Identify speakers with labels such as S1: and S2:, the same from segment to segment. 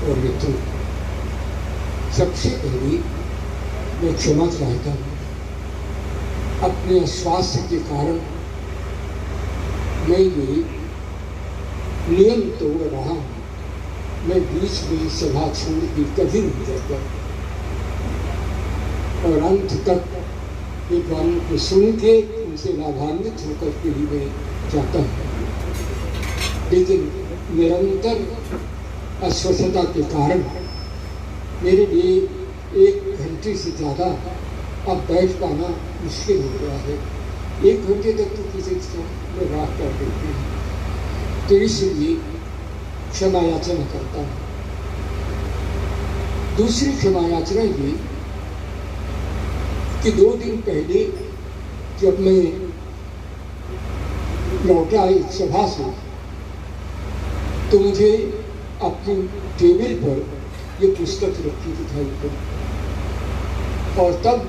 S1: और मित्रों, सबसे पहले मैं क्षमा चाहता हूँ। अपने अस्वास्थ्य के कारण मैं ये नियम तोड़ रहा हूँ। मैं बीच में सभा छोड़ के कभी नहीं जाता और अंत तक विद्वानों को सुन के उनसे लाभान्वित होकर के ही मैं जाता हूँ। लेकिन निरंतर अस्वस्थता के कारण मेरे लिए 1 घंटे से ज़्यादा अब बैठ पाना मुश्किल हो गया है। 1 घंटे तक तो किसी में बात कर देते हैं, तो इसलिए क्षमा याचना करता हूँ। दूसरी क्षमा याचना ये कि 2 दिन पहले जब मैं लौटा एक सभा से, तो मुझे अपनी टेबल पर ये पुस्तक रखी दिखाई पड़ी और तब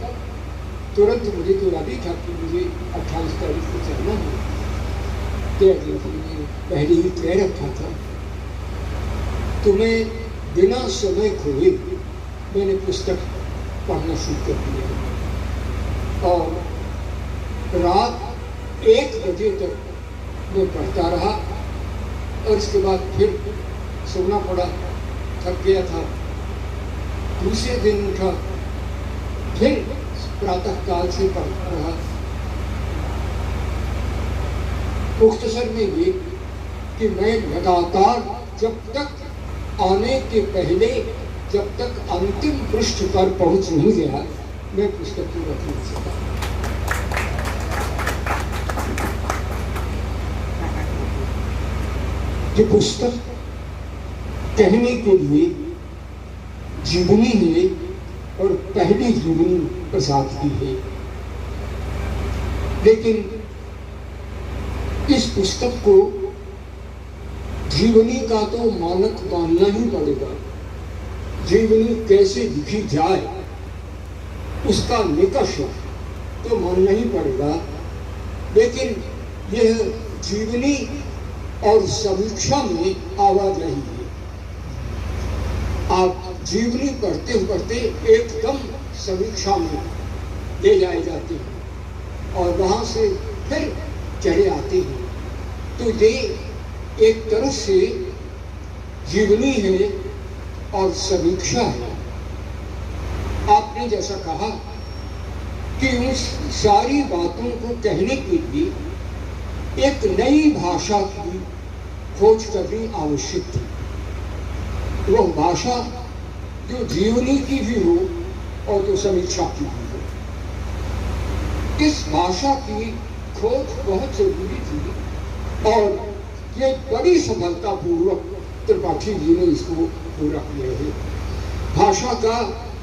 S1: तुरंत मुझे तो याद ही था कि मुझे 28 तारीख को चलना है। तैयारी पहले ही तय रखा था, तो मैं बिना समय खोए मैंने पुस्तक पढ़ना शुरू कर दिया और रात 1 बजे तक मैं पढ़ता रहा और इसके बाद फिर सोना पड़ा, थक गया था। दूसरे दिन उठा, फिर प्रातः काल से पढ़ता रहा। मुख्तसर में ये कि मैं लगातार जब तक आने के पहले, जब तक अंतिम पृष्ठ पर पहुंच नहीं गया, मैं पुस्तक को रख नहीं सका। ये पुस्तक कहने के लिए जीवनी है और पहली जीवनी प्रसाद की है, लेकिन इस पुस्तक को जीवनी का तो मानक मानना ही पड़ेगा। जीवनी कैसे लिखी जाए उसका निकष तो मानना ही पड़ेगा, लेकिन यह जीवनी और समीक्षा में आवाजाही है। आप जीवनी पढ़ते पढ़ते एकदम समीक्षा में ले जाए जाते हैं और वहाँ से फिर चले आते हैं, तो ये एक तरह से जीवनी है और समीक्षा है। आपने जैसा कहा कि उन सारी बातों को कहने के लिए एक नई भाषा की खोज करनी आवश्यक थी। वह भाषा जो जीवनी की भी हो और जो समीक्षा की भी हो। इस भाषा की खोज बहुत जरूरी थी और ये बड़ी सफलतापूर्वक त्रिपाठी जी ने इसको पूरा किया है। भाषा का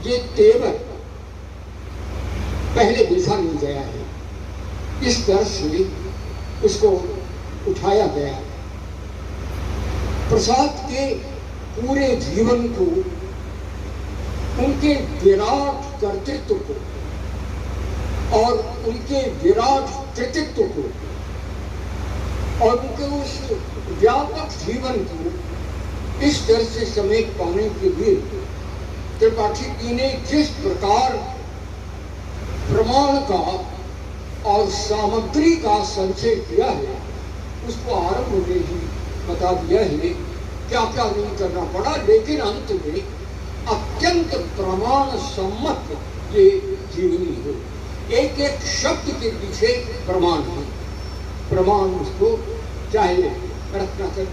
S1: ये तेवर पहले देखा नहीं गया है, इस तरह से उसको उठाया गया। प्रसाद के पूरे जीवन को, उनके विराट कर्तृत्व को और उनके विराट कृतित्व को और उनके उस व्यापक जीवन को इस तरह से समेट पाने के लिए त्रिपाठी जी ने जिस प्रकार प्रमाण का और सामग्री का संचय किया है, उसको आरंभ में ही बता दिया है। क्या क्या नहीं करना पड़ा, लेकिन अंत में अत्यंत प्रमाण सम्मत ये जीवनी है। एक एक शब्द के पीछे प्रमाण है। प्रमाण उसको चाहे रत्नाकर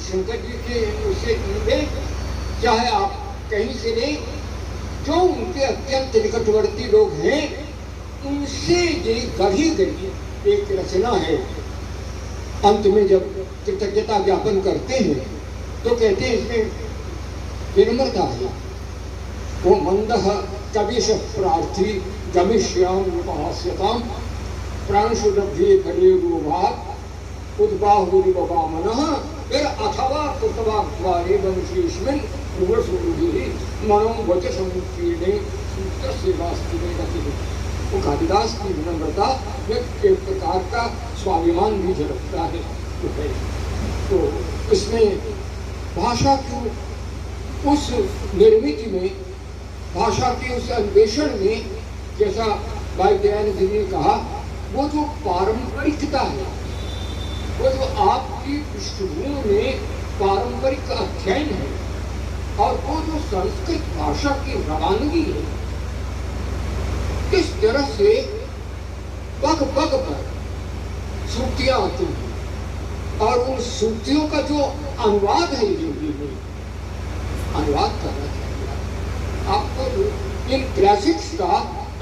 S1: शंकर जी के उसे ले, चाहे आप कहीं से ले, जो उनके अत्यंत निकटवर्ती लोग हैं उनसे ये गढ़ी गई एक रचना है। अंत में जब कृतज्ञता ज्ञापन करते हैं तो कहते हैं इसमें विनम्रता है। वो मंदः कविश प्रार्थी गमिष्याम उपहास्यताम प्राणशुद्ध्ये फले रूभात उद्बाहुरि वामनः फिर अथवा कृतवा द्वारे वंशीस्मिन् पूर्वसुरुभिः मनो वचसमुत्कीर्णे सूत्रस्य वास्तवे गतिः। वो कालिदास की विनम्रता में एक प्रकार का स्वाभिमान भी झलकता है। तो इसमें भाषा को उस निर्मित में, भाषा के उस अन्वेषण में, जैसा भाई दयानंद जी ने कहा, वो जो पारंपरिकता है, वो जो आपकी पृष्ठभूमि में पारंपरिक अध्ययन है, और वो जो संस्कृत भाषा की रवानगी है, किस तरह से पग पग पर सूक्तियां आती हैं, और उन सूक्तियों का जो अनुवाद है हिंदी में, अनुवाद करना चाहिए आपको। इन क्लासिक्स का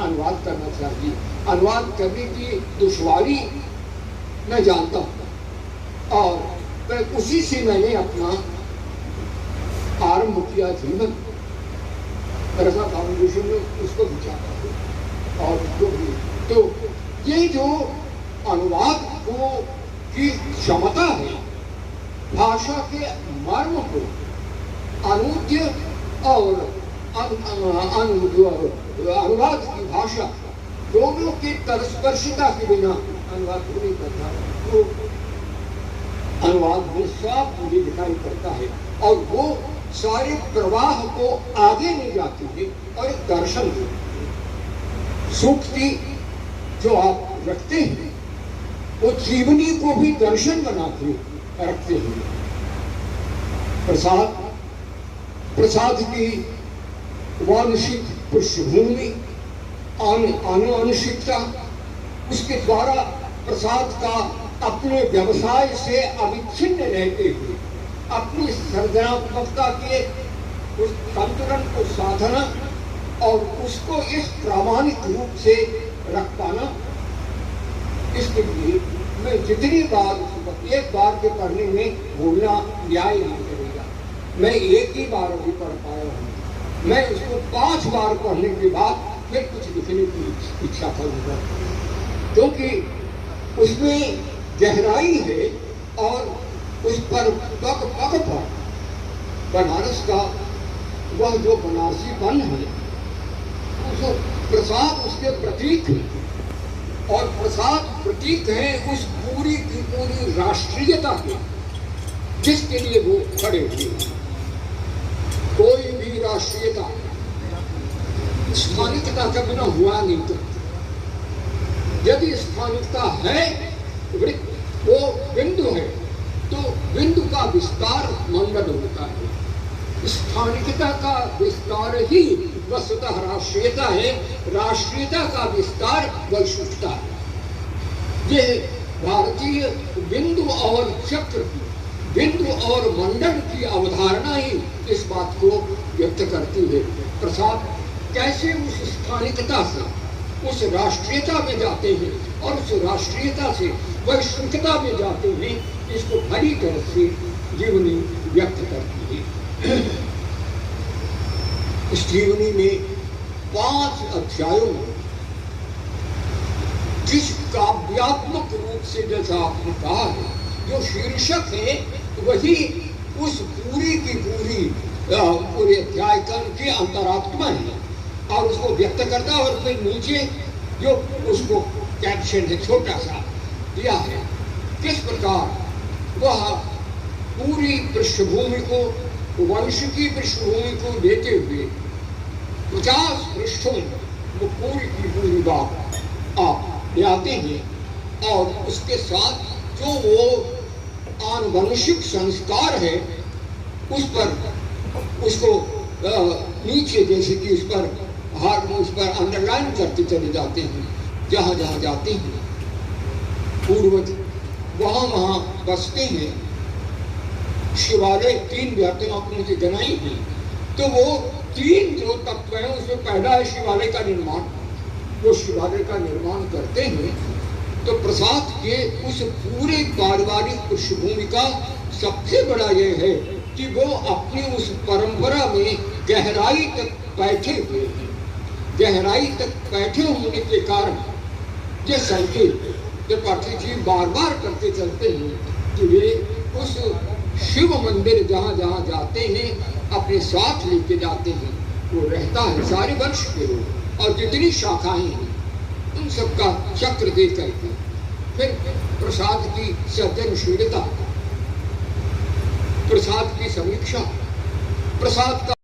S1: अनुवाद करना चाहिए। अनुवाद करने की दुश्वारी मैं जानता हूँ, और उसी से मैंने अपना आरंभ किया जीवन। तरसा फाउंडेशन में उसको भी चाहता हूँ, और उसको भी। तो ये जो अनुवाद को की क्षमता है, भाषा के मर्म को अनुद्य और अनुवाद की भाषा दोनों की परस्पर्शिता के बिना अनुवाद को नहीं करता। तो अनुवाद में साफ मुझे दिखाई पड़ता है, और वो सारे प्रवाह को आगे ले जाती है और एक दर्शन देती है। सूक्ति जो आप रखते हैं, वो जीवनी को भी दर्शन बना के रखते हैं। प्रसाद की वांशिक पृष्ठभूमि, आनुवंशिकता, उसके द्वारा प्रसाद का अपने व्यवसाय से अविच्छिन्न रहते हुए अपनी सृजनात्मकता के उस संतुलन को साधना और उसको इस प्रामाणिक रूप से रख पाना, इसके लिए मैं जितनी बार एक बार के पढ़ने में भूलना न्याय नहीं करेगा। मैं एक ही बार अभी पढ़ पाया हूँ, मैं उसको 5 बार पढ़ने के बाद फिर कुछ लिखने की इच्छा करूँगा, क्योंकि उसमें गहराई है, और उस पर पग पग पर बनारस का वह जो बनारसीपन है, उस प्रसाद उसके प्रतीक है, और प्रसाद प्रतीक है उस पूरी की पूरी राष्ट्रीयता के, जिसके लिए वो खड़े हुए। कोई भी राष्ट्रीयता स्थानिकता के बिना हुआ नहीं करती। यदि स्थानिकता है, वो बिंदु है, तो बिंदु का विस्तार मंगल होता है। स्थानिकता का विस्तार ही वस्तुतः राष्ट्रीयता है, राष्ट्रीयता का विस्तार वैश्विकता है। ये भारतीय बिंदु और चक्र, बिंदु और मंडल की अवधारणा ही इस बात को व्यक्त करती है। प्रसाद कैसे उस स्थानिकता से उस राष्ट्रीयता में जाते हैं, और उस राष्ट्रीयता से वैश्विकता में जाते हैं, इसको भली तरह से जीवनी व्यक्त करती है। इस जीवनी में 5 अध्यायों में जिस काव्यात्मक रूप से, जैसा आपने कहा है, जो शीर्षक है वही उस पूरी की पूरे अध्याय के अंतरात्मा है, और उसको व्यक्त करता है। और फिर नीचे जो उसको कैप्शन है छोटा सा दिया है, किस प्रकार वह पूरी पृष्ठभूमि को, वंश की पृष्ठभूमि को लेते हुए 50 पृष्ठों में वो पूरी की पूरी बात आप ले आते हैं, और उसके साथ जो वो आनुवंशिक संस्कार है, उस पर उसको नीचे जैसे कि उस पर अंडरलाइन करते चले जाते हैं। जहाँ जहाँ जाते हैं पूर्वज वहाँ बसते हैं। शिवालय 3 जाते हैं, आपने मुझे जनाई है। तो वो 3 जो तत्व हैं, उसमें पहला है शिवालय का निर्माण। वो शिवालय का निर्माण करते हैं, तो प्रसाद के उस पूरे पारिवारिक पृष्ठभूमि का सबसे बड़ा यह है कि वो अपनी उस परंपरा में गहराई तक बैठे हुए हैं। गहराई तक बैठे होने के कारण ये संकेत जब पाठक जी बार बार करते चलते हैं कि वे उस शिव मंदिर जहाँ जहाँ जाते हैं अपने साथ लेके जाते हैं, वो रहता है सारे वंश के लोग, और जितनी शाखाएं हैं उन सबका चक्र दे करके फिर प्रसाद की सृजनशीलता, प्रसाद की समीक्षा, प्रसाद का